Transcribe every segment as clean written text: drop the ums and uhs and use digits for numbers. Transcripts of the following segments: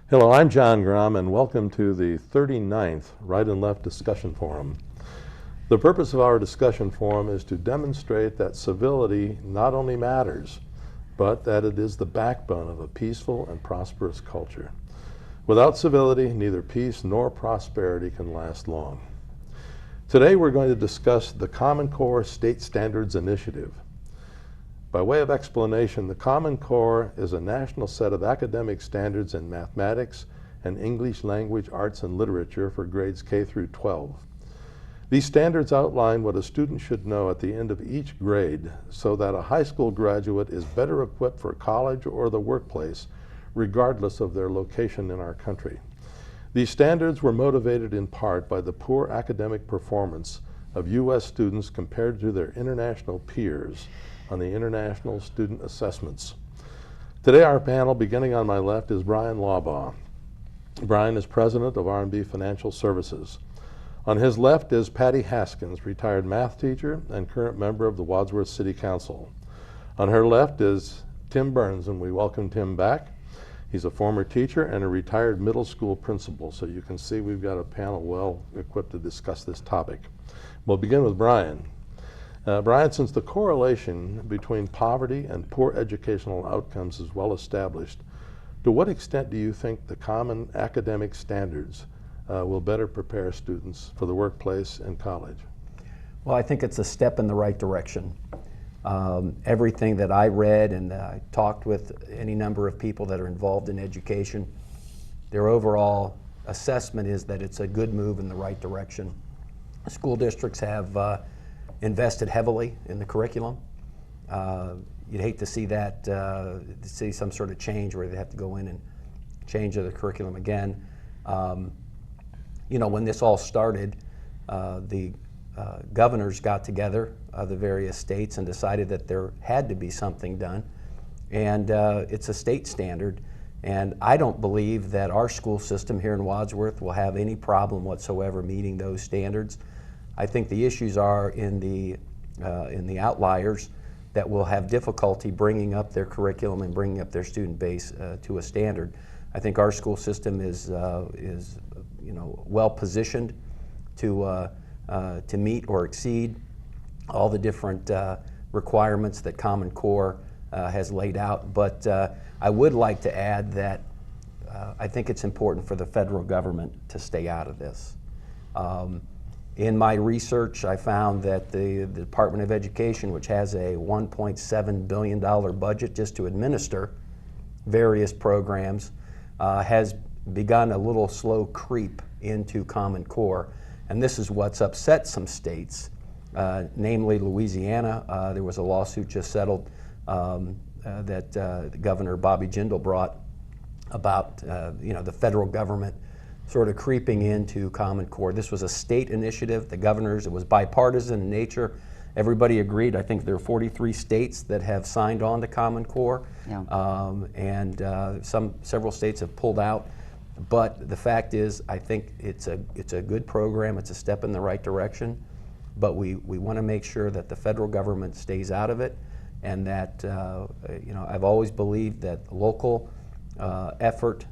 Hello, I'm John Grom, and welcome to the 39th Right and Left Discussion Forum. The purpose of our discussion forum is to demonstrate that civility not only matters, but that it is the backbone of a peaceful and prosperous culture. Without civility, neither peace nor prosperity can last long. Today we're going to discuss the Common Core State Standards Initiative. By way of explanation, the Common Core is a national set of academic standards in mathematics and English language, arts, and literature for grades K through 12. These standards outline what a student should know at the end of each grade so that a high school graduate is better equipped for college or the workplace, regardless of their location in our country. These standards were motivated in part by the poor academic performance of U.S. students compared to their international peers on the International Student Assessments. Today our panel, beginning on my left, is Bryan Laubaugh. Bryan is president of R&B Financial Services. On his left is Patty Haskins, retired math teacher and current member of the Wadsworth City Council. On her left is Tim Burns, and we welcome Tim back. He's a former teacher and a retired middle school principal, so you can see we've got a panel well equipped to discuss this topic. We'll begin with Bryan. Bryan, since the correlation between poverty and poor educational outcomes is well established, to what extent do you think the common academic standards will better prepare students for the workplace and college? Well, I think it's a step in the right direction. Everything that I read, and I talked with any number of people that are involved in education, their overall assessment is that it's a good move in the right direction. School districts have invested heavily in the curriculum. You'd hate to see that, see some sort of change where they have to go in and change the curriculum again. When this all started, the governors got together of the various states and decided that there had to be something done. And it's a state standard. And I don't believe that our school system here in Wadsworth will have any problem whatsoever meeting those standards. I think the issues are in the outliers that will have difficulty bringing up their curriculum and bringing up their student base to a standard. I think our school system is well positioned to meet or exceed all the different requirements that Common Core has laid out. But I would like to add that I think it's important for the federal government to stay out of this. In my research, I found that the Department of Education, which has a $1.7 billion budget just to administer various programs, has begun a little slow creep into Common Core. And this is what's upset some states, namely Louisiana. There was a lawsuit just settled that Governor Bobby Jindal brought about the federal government sort of creeping into Common Core. This was a state initiative. The governors, it was bipartisan in nature. Everybody agreed. I think there are 43 states that have signed on to Common Core, and several states have pulled out. But the fact is, I think it's a good program. It's a step in the right direction. But we want to make sure that the federal government stays out of it, and that I've always believed that local effort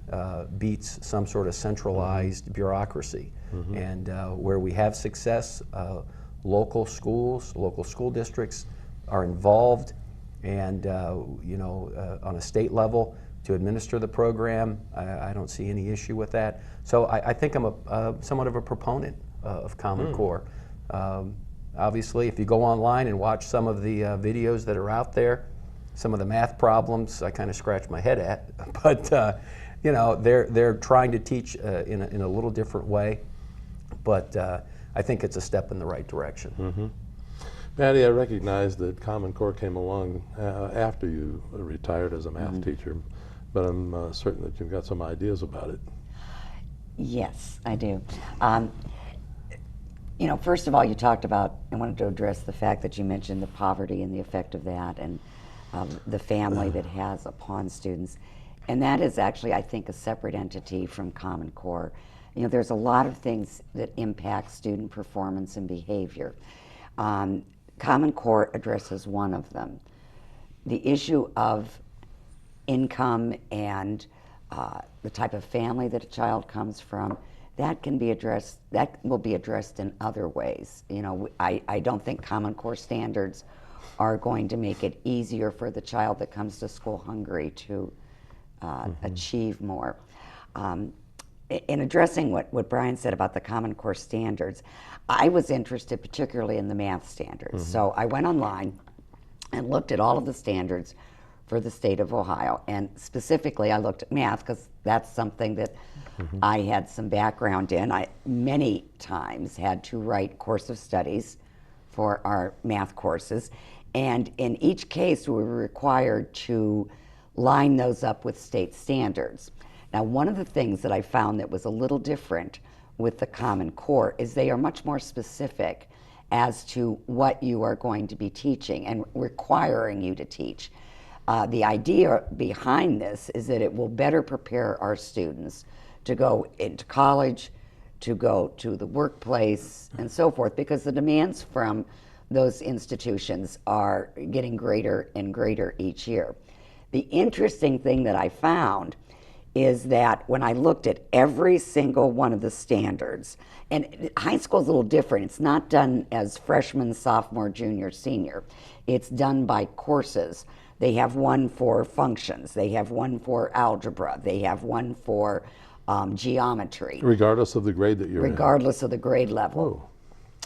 beats some sort of centralized bureaucracy. And where we have success, local schools, local school districts are involved, and on a state level to administer the program. I don't see any issue with that. So I think I'm somewhat of a proponent of Common Core. Obviously, if you go online and watch some of the videos that are out there, some of the math problems I kind of scratch my head at, but they're trying to teach in a little different way. But I think it's a step in the right direction. Patty, I recognize that Common Core came along after you retired as a math teacher, but I'm certain that you've got some ideas about it. Yes, I do. First of all, you talked about, I wanted to address the fact that you mentioned the poverty and the effect of that, and the family that has upon students. And that is actually, I think, a separate entity from Common Core. There's a lot of things that impact student performance and behavior. Common Core addresses one of them. The issue of income and the type of family that a child comes from, that can be addressed, that will be addressed in other ways. You know, I don't think Common Core standards are going to make it easier for the child that comes to school hungry to achieve more. In addressing what Bryan said about the Common Core standards, I was interested particularly in the math standards. So I went online and looked at all of the standards for the state of Ohio. And specifically, I looked at math because that's something that I had some background in. I many times had to write course of studies for our math courses. And in each case, we were required to line those up with state standards. Now, one of the things that I found that was a little different with the Common Core is they are much more specific as to what you are going to be teaching and requiring you to teach. The idea behind this is that it will better prepare our students to go into college, to go to the workplace, and so forth, because the demands from those institutions are getting greater and greater each year. The interesting thing that I found is that when I looked at every single one of the standards, and high school is a little different. It's not done as freshman, sophomore, junior, senior. It's done by courses. They have one for functions. They have one for algebra. They have one for geometry. Regardless of the grade that you're in? Regardless of the grade level. Oh.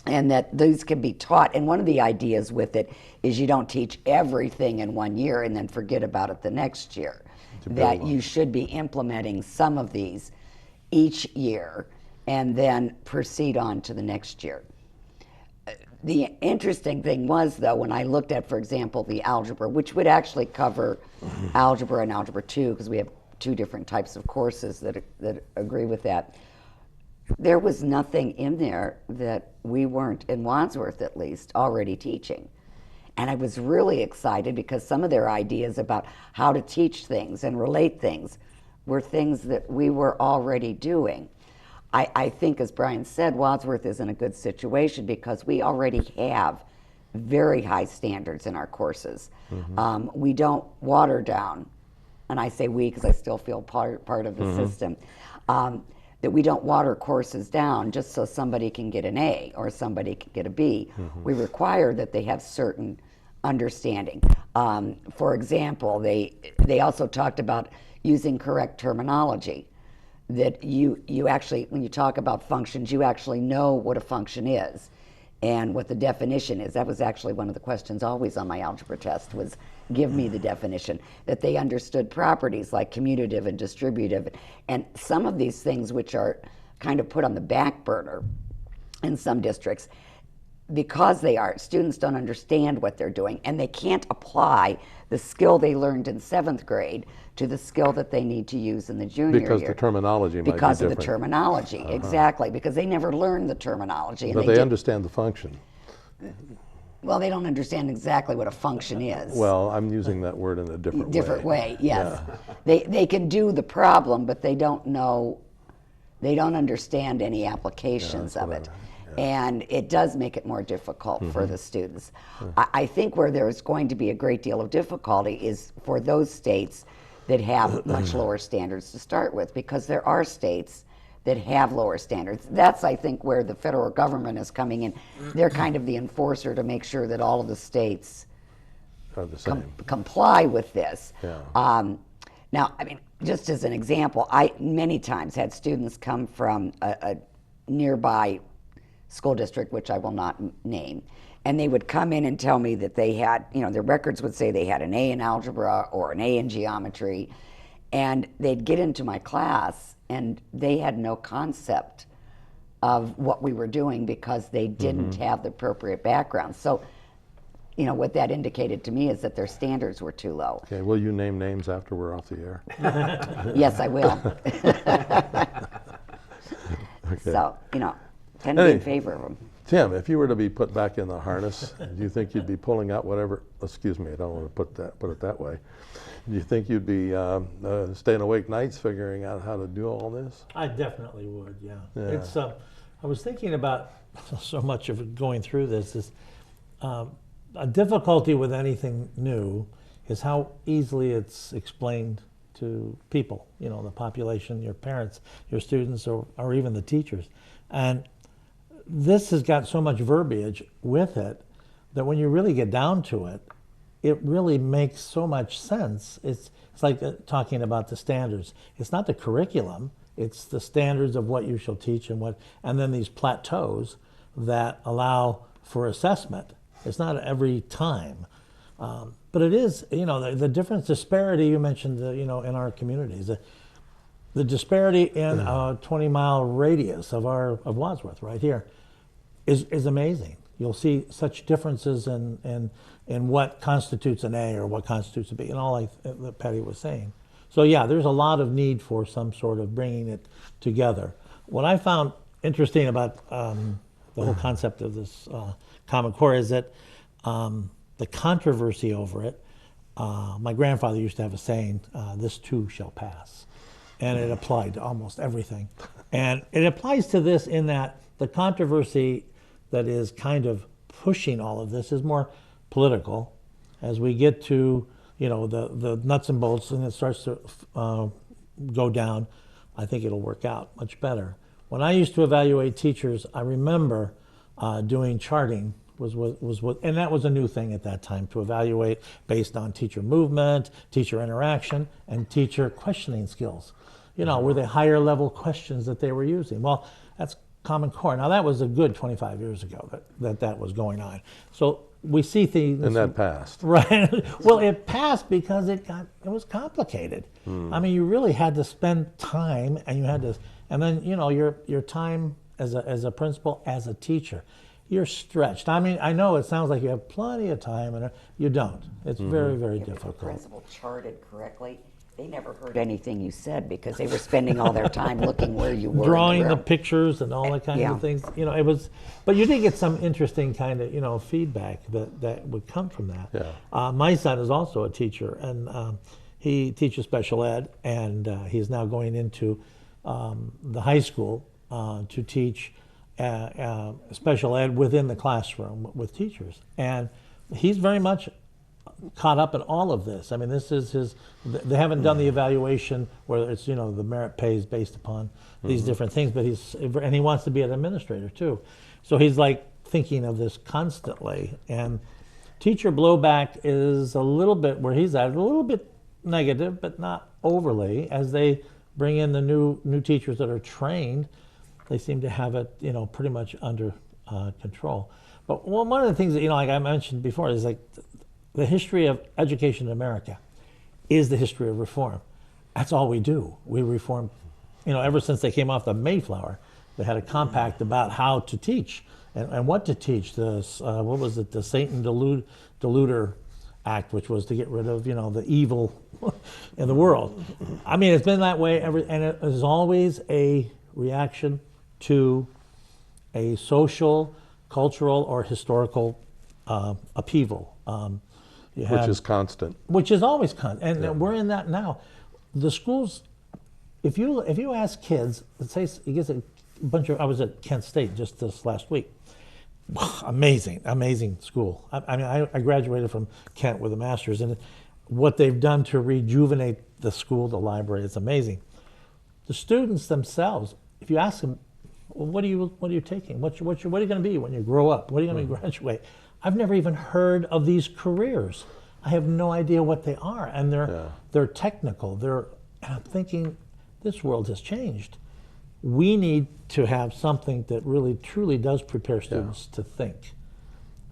And that these can be taught. And one of the ideas with it is you don't teach everything in one year and then forget about it the next year. That you should be implementing some of these each year and then proceed on to the next year. The interesting thing was, though, when I looked at, for example, the algebra, which would actually cover algebra and algebra 2, because we have two different types of courses that agree with that, there was nothing in there that we weren't, in Wadsworth at least, already teaching. And I was really excited because some of their ideas about how to teach things and relate things were things that we were already doing. I think, as Bryan said, Wadsworth is in a good situation because we already have very high standards in our courses. We don't water down, and I say we because I still feel part of the system, that we don't water courses down just so somebody can get an A or somebody can get a B. We require that they have certain understanding. For example, they also talked about using correct terminology. That you actually, when you talk about functions, you actually know what a function is and what the definition is. That was actually one of the questions always on my algebra test was, give me the definition. That they understood properties like commutative and distributive, and some of these things which are kind of put on the back burner in some districts because students don't understand what they're doing and they can't apply the skill they learned in 7th grade to the skill that they need to use in the junior year. Because the terminology might be different. Because of the terminology, exactly, because they never learned the terminology. But they understand the function. Well, they don't understand exactly what a function is. Well, I'm using that word in a different way. Different way, yes. Yeah. They can do the problem, but they don't understand any applications of it. And it does make it more difficult for the students. I think where there's going to be a great deal of difficulty is for those states that have much lower standards to start with, because there are states that have lower standards. That's, I think, where the federal government is coming in. They're kind of the enforcer to make sure that all of the states are the same. Comply with this. Yeah. Now, I mean, just as an example, I many times had students come from a nearby school district, which I will not name, and they would come in and tell me that they had, their records would say they had an A in algebra or an A in geometry, and they'd get into my class and they had no concept of what we were doing because they didn't have the appropriate background. So, what that indicated to me is that their standards were too low. Okay, will you name names after we're off the air? Yes, I will. Okay. So, tend to be in favor of them. Tim, if you were to be put back in the harness, do you think you'd be pulling out whatever, excuse me, I don't want to put it that way. Do you think you'd be staying awake nights figuring out how to do all this? I definitely would, yeah. It's, I was thinking about so much of it going through this is a difficulty with anything new is how easily it's explained to people, the population, your parents, your students, or even the teachers. And this has got so much verbiage with it that when you really get down to it, it really makes so much sense. It's like talking about the standards. It's not the curriculum, it's the standards of what you shall teach and then these plateaus that allow for assessment. It's not every time. But it is, the difference, disparity you mentioned, in our communities. The disparity in a 20-mile radius of Wadsworth right here is amazing. You'll see such differences in what constitutes an A or what constitutes a B, and all that Patty was saying. So yeah, there's a lot of need for some sort of bringing it together. What I found interesting about the whole concept of this Common Core is that the controversy over it, my grandfather used to have a saying, this too shall pass. And it applied to almost everything. And it applies to this in that the controversy that is kind of pushing all of this is more political. As we get to, the nuts and bolts and it starts to go down, I think it'll work out much better. When I used to evaluate teachers, I remember doing charting and that was a new thing at that time, to evaluate based on teacher movement, teacher interaction, and teacher questioning skills. Were they higher level questions that they were using? Well, that's Common Core. Now that was a good 25 years ago that was going on. So we see things. And that passed. Right. Well, it passed because it was complicated. I mean, you really had to spend time, and then your time as a principal, as a teacher, you're stretched. I mean, I know it sounds like you have plenty of time, and you don't. It's very, very difficult. If the principal charted correctly, they never heard anything you said because they were spending all their time looking where you were. Drawing the pictures and all that kind of things. It was, but you did get some interesting kind of, feedback that would come from that. Yeah. My son is also a teacher, and he teaches special ed, and he's now going into the high school to teach special ed within the classroom with teachers. And he's very much caught up in all of this. I mean, this is they haven't done the evaluation where it's, the merit pays based upon these different things, but he wants to be an administrator too. So he's like thinking of this constantly. And teacher blowback is a little bit where he's at, a little bit negative, but not overly. As they bring in the new teachers that are trained, they seem to have it, pretty much under control. But one of the things that, like I mentioned before, is like the history of education in America is the history of reform. That's all we do. We reform, ever since they came off the Mayflower, they had a compact about how to teach and what to teach. What was it? The Satan Deluder Act, which was to get rid of, the evil in the world. I mean, it's been that way and it is always a reaction to a social, cultural, or historical upheaval. Which is constant. Which is always constant, and we're in that now. The schools, if you ask kids, let's say you get a bunch of. I was at Kent State just this last week. Amazing school. I mean, I graduated from Kent with a master's, and what they've done to rejuvenate the school, the library, is amazing. The students themselves, if you ask them, well, what are you taking? What are you going to be when you grow up? What are you going to graduate? I've never even heard of these careers. I have no idea what they are, and they're technical. And I'm thinking, this world has changed. We need to have something that really, truly does prepare students to think.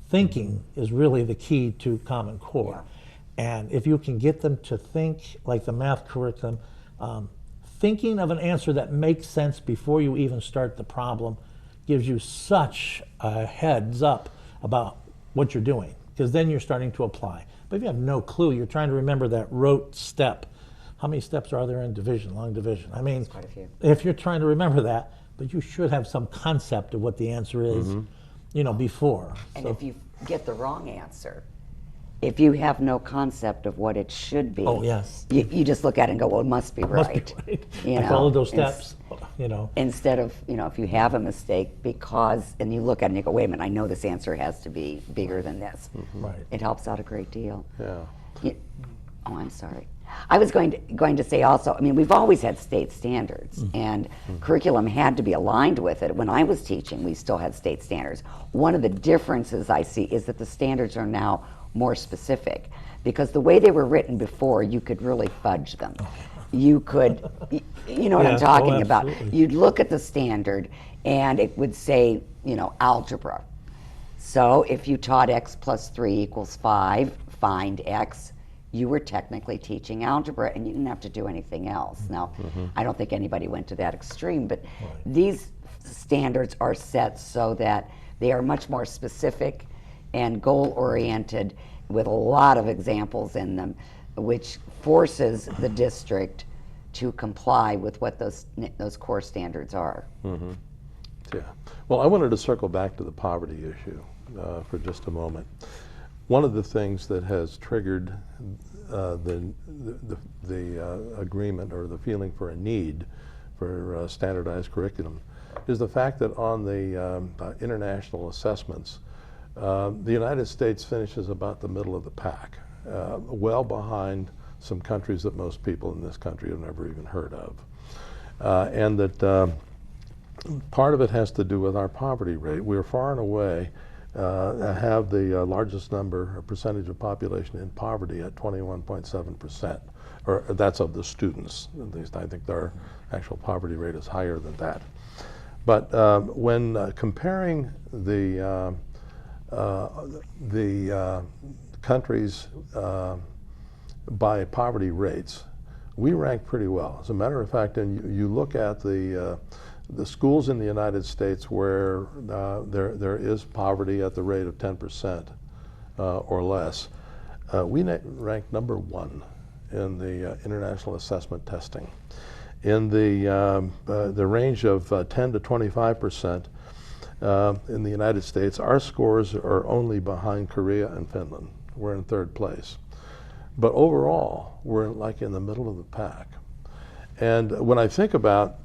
Thinking is really the key to Common Core. And if you can get them to think, like the math curriculum, thinking of an answer that makes sense before you even start the problem gives you such a heads up about what you're doing, because then you're starting to apply. But if you have no clue, you're trying to remember that rote step. How many steps are there in division, long division? I mean, quite a few. If you're trying to remember that, but you should have some concept of what the answer is, before. And if you get the wrong answer, if you have no concept of what it should be, you just look at it and go, well, it must be right. Must be right. I followed those steps, Instead of, if you have a mistake and you look at it and you go, wait a minute, I know this answer has to be bigger than this. Right. It helps out a great deal. Yeah. Oh, I'm sorry. I was going to say also, I mean, we've always had state standards, and curriculum had to be aligned with it. When I was teaching, we still had state standards. One of the differences I see is that the standards are now more specific, because the way they were written before, you could really fudge them. You could, you know what Yeah, I'm talking about. absolutely. You'd look at the standard, and it would say, you know, algebra. So if you taught x plus 3 equals 5, find x, you were technically teaching algebra, and you didn't have to do anything else. Now, I don't think anybody went to that extreme, but these standards are set so that they are much more specific and goal-oriented, with a lot of examples in them, which forces the district to comply with what those core standards are. Yeah. Well, I wanted to circle back to the poverty issue for just a moment. One of the things that has triggered the agreement, or the feeling for a need for standardized curriculum, is the fact that on the international assessments, the United States finishes about the middle of the pack, well behind some countries that most people in this country have never even heard of. And that part of it has to do with our poverty rate. We're far and away have the largest number, or percentage of population in poverty at 21.7%, or that's of the students. At least I think their actual poverty rate is higher than that. But when comparing the countries by poverty rates, we rank pretty well. As a matter of fact, and you look at the schools in the United States where there is poverty at the rate of 10% or less, we rank number 1 in the international assessment testing. In the range of 10 to 25% in the United States, our scores are only behind Korea and Finland. We're in 3rd place. But overall, we're like in the middle of the pack. And when I think about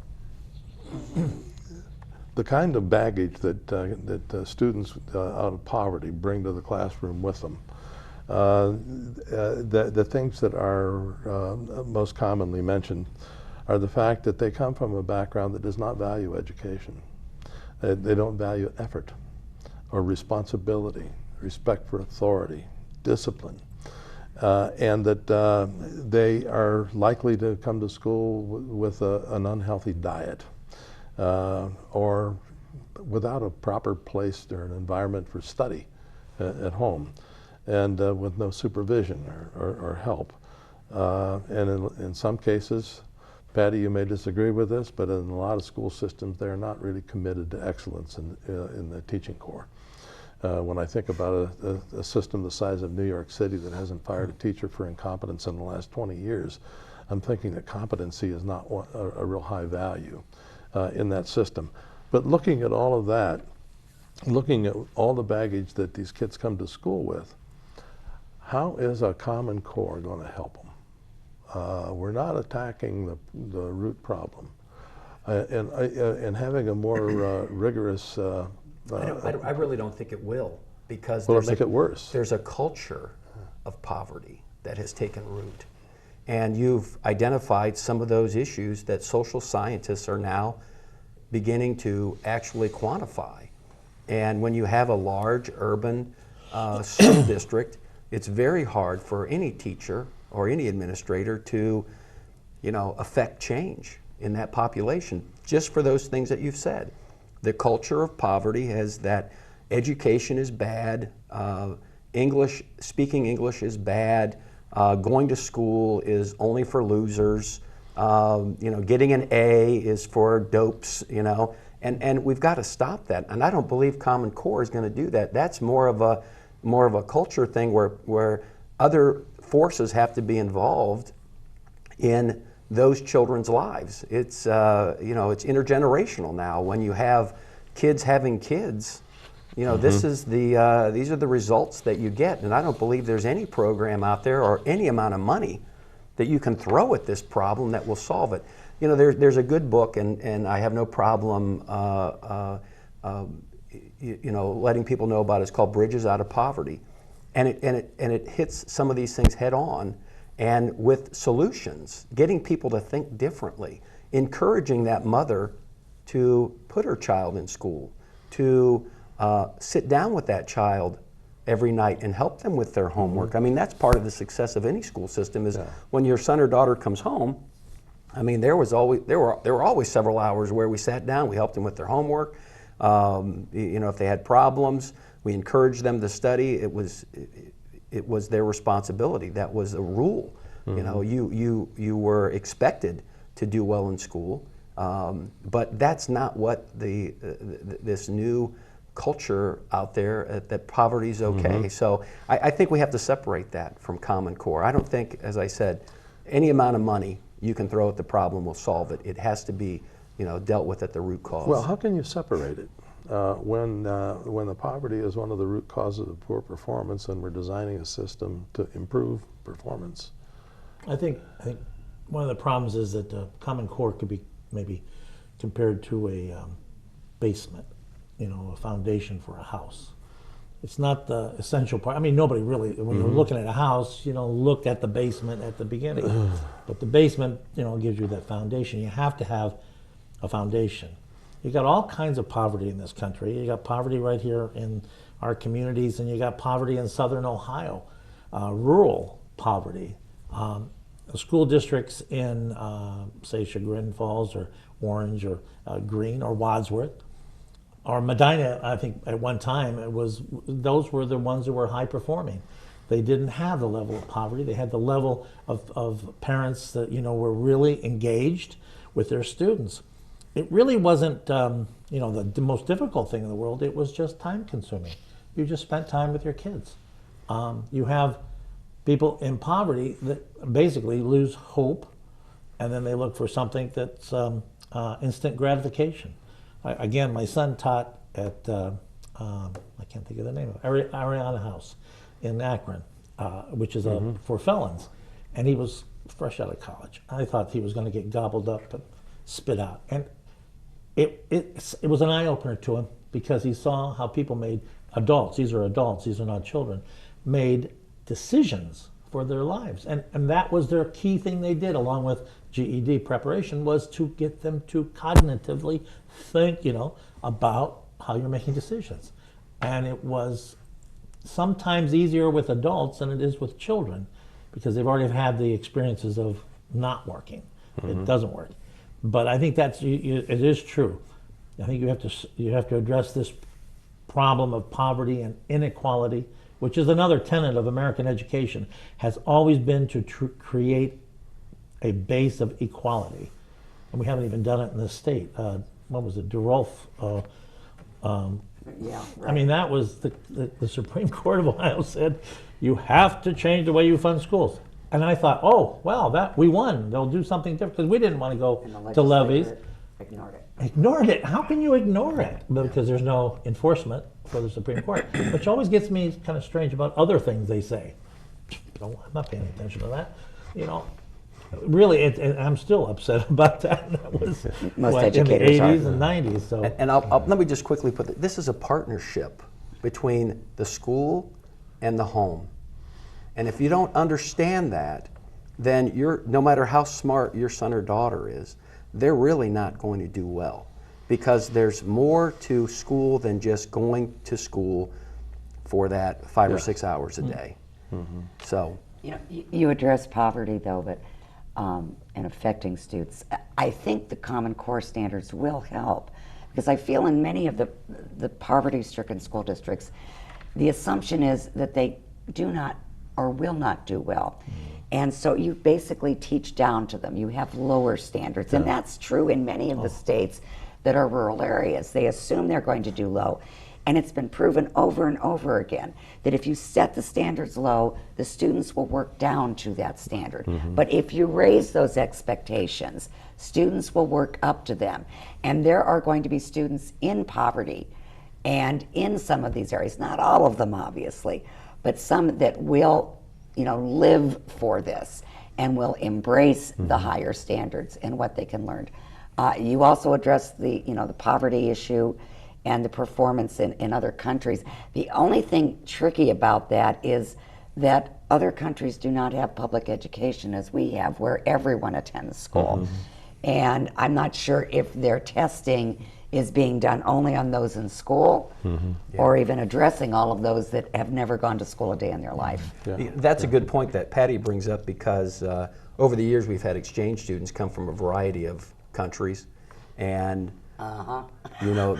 the kind of baggage that students out of poverty bring to the classroom with them, the things that are most commonly mentioned are the fact that they come from a background that does not value education. They don't value effort or responsibility, respect for authority, discipline, and that they are likely to come to school with an unhealthy diet, or without a proper place or an environment for study at home, and with no supervision or help. And in some cases, Patty, you may disagree with this, but in a lot of school systems, they're not really committed to excellence in the teaching corps. When I think about a system the size of New York City that hasn't fired a teacher for incompetence in the last 20 years, I'm thinking that competency is not a real high value in that system. But looking at all of that, looking at all the baggage that these kids come to school with, how is a Common Core going to help them? We're not attacking the root problem. And having a more rigorous... I really don't think it will, because will it make it worse? There's a culture of poverty that has taken root. And you've identified some of those issues that social scientists are now beginning to actually quantify. And when you have a large urban school district, it's very hard for any teacher or any administrator to, affect change in that population, just for those things that you've said. The culture of poverty has that education is bad, speaking English is bad, going to school is only for losers, getting an A is for dopes, and we've got to stop that. And I don't believe Common Core is going to do that. That's more of a culture thing where other forces have to be involved in those children's lives. It's it's intergenerational now. When you have kids having kids, this is these are the results that you get. And I don't believe there's any program out there or any amount of money that you can throw at this problem that will solve it. There's a good book, and I have no problem letting people know about it. It's called Bridges Out of Poverty, and it hits some of these things head on. and with solutions, getting people to think differently, encouraging that mother to put her child in school, to sit down with that child every night and help them with their homework. I mean, that's part of the success of any school system is when your son or daughter comes home, I mean, there were always several hours where we sat down, we helped them with their homework. You know, if they had problems, we encouraged them to study. It was their responsibility. That was a rule. You know, you were expected to do well in school, but that's not what this new culture out there that poverty is okay. So I think we have to separate that from Common Core. I don't think, as I said, any amount of money you can throw at the problem will solve it. It has to be, you know, dealt with at the root cause. Well, how can you separate it when the poverty is one of the root causes of poor performance, and we're designing a system to improve performance? I think one of the problems is that the Common Core could be maybe compared to a basement, you know, a foundation for a house. It's not the essential part. I mean, nobody really, when you're looking at a house, you know, look at the basement at the beginning. But the basement, you know, gives you that foundation. You have to have a foundation. You got all kinds of poverty in this country. You got poverty right here in our communities, and you got poverty in southern Ohio, rural poverty. The school districts in, say, Chagrin Falls or Orange or Green or Wadsworth, or Medina, I think at one time those were the ones that were high performing. They didn't have the level of poverty. They had the level of parents that, you know, were really engaged with their students. It really wasn't, you know, the most difficult thing in the world. It was just time consuming. You just spent time with your kids. You have people in poverty that basically lose hope, and then they look for something that's instant gratification. Again, my son taught at, I can't think of the name of it, Ariana House in Akron, which is for felons. And he was fresh out of college. I thought he was going to get gobbled up and spit out. And it was an eye-opener to him, because he saw how people made, adults, these are not children, made decisions for their lives. And that was their key thing they did, along with GED preparation, was to get them to cognitively think, you know, about how you're making decisions. And it was sometimes easier with adults than it is with children, because they've already had the experiences of not working. It doesn't work. But I think it is true. I think you have to address this problem of poverty and inequality, which is another tenet of American education, has always been to create a base of equality. And we haven't even done it in this state. What was it, DeRolf? Yeah, right. I mean, that was the Supreme Court of Ohio said, you have to change the way you fund schools. And I thought, oh, well, we won. They'll do something different, because we didn't want to go to levies. Ignored it. Ignored it. How can you ignore it? Because there's no enforcement for the Supreme Court, which always gets me kind of strange about other things they say. No, I'm not paying attention to that. You know, really, I'm still upset about that. That was Most in the educators 80s are. and 90s. So, And let me just quickly put this is a partnership between the school and the home. And if you don't understand that, then no matter how smart your son or daughter is, they're really not going to do well, because there's more to school than just going to school for that 5 or 6 hours a day. So, You know, you address poverty, though, but and affecting students. I think the Common Core standards will help, because I feel in many of the poverty-stricken school districts, the assumption is that they do not or will not do well. And so you basically teach down to them. You have lower standards. And that's true in many of the states that are rural areas. They assume they're going to do low. And it's been proven over and over again that if you set the standards low, the students will work down to that standard. But if you raise those expectations, students will work up to them. And there are going to be students in poverty and in some of these areas, not all of them obviously, but some that will, you know, live for this and will embrace the higher standards and what they can learn. You also address the poverty issue and the performance in other countries. The only thing tricky about that is that other countries do not have public education as we have, where everyone attends school. And I'm not sure if their testing is being done only on those in school, or even addressing all of those that have never gone to school a day in their life. That's a good point that Patty brings up, because over the years we've had exchange students come from a variety of countries, and you know,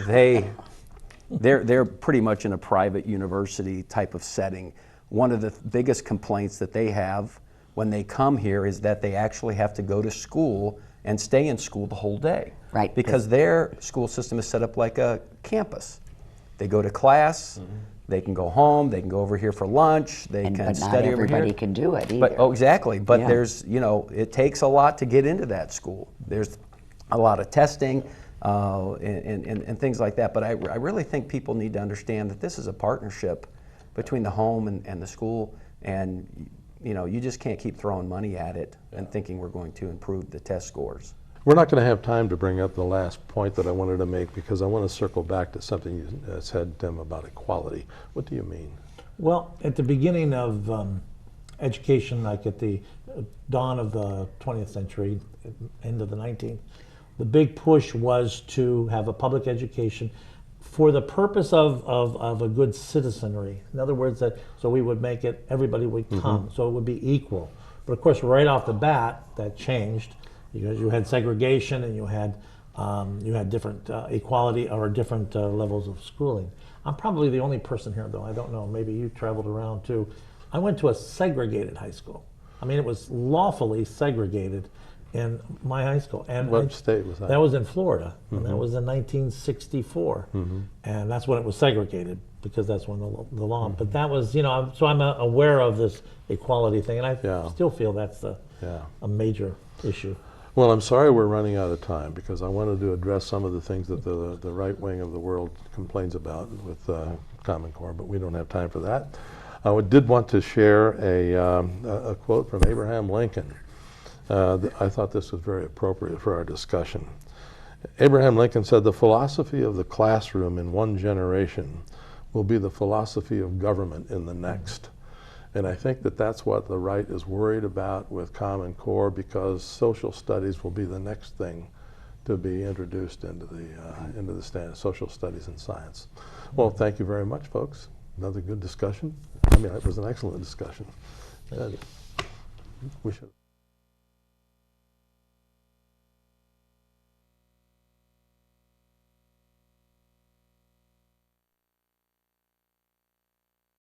they're pretty much in a private university type of setting. One of the biggest complaints that they have when they come here is that they actually have to go to school and stay in school the whole day. Right. Because their school system is set up like a campus. They go to class, they can go home, they can go over here for lunch, they can But not study over here. everybody can do it either. But, oh, exactly. But Yeah. there's, you know, it takes a lot to get into that school. There's a lot of testing and things like that. But I really think people need to understand that this is a partnership between the home and the school, and you know, you just can't keep throwing money at it and thinking we're going to improve the test scores. We're not going to have time to bring up the last point that I wanted to make, because I want to circle back to something you said, Tim, about equality. What do you mean? Well, at the beginning of education, like at the dawn of the 20th century, end of the 19th, the big push was to have a public education for the purpose of a good citizenry. In other words, so we would make it, everybody would come, so it would be equal. But of course, right off the bat, that changed, because you had segregation and you had different equality or different levels of schooling. I'm probably the only person here, though, I don't know, maybe you traveled around too. I went to a segregated high school. I mean, it was lawfully segregated in my high school. And What state was that? That was in Florida, and that was in 1964. And that's when it was segregated, because that's when the law, but that was, you know, so I'm aware of this equality thing, and I still feel that's a major issue. Well, I'm sorry we're running out of time, because I wanted to address some of the things that the right wing of the world complains about with Common Core, but we don't have time for that. I did want to share a quote from Abraham Lincoln. I thought this was very appropriate for our discussion. Abraham Lincoln said, "The philosophy of the classroom in one generation will be the philosophy of government in the next." And I think that that's what the right is worried about with Common Core, because social studies will be the next thing to be introduced into the standard social studies and science. Well, thank you very much, folks. Another good discussion. I mean, it was an excellent discussion. We should.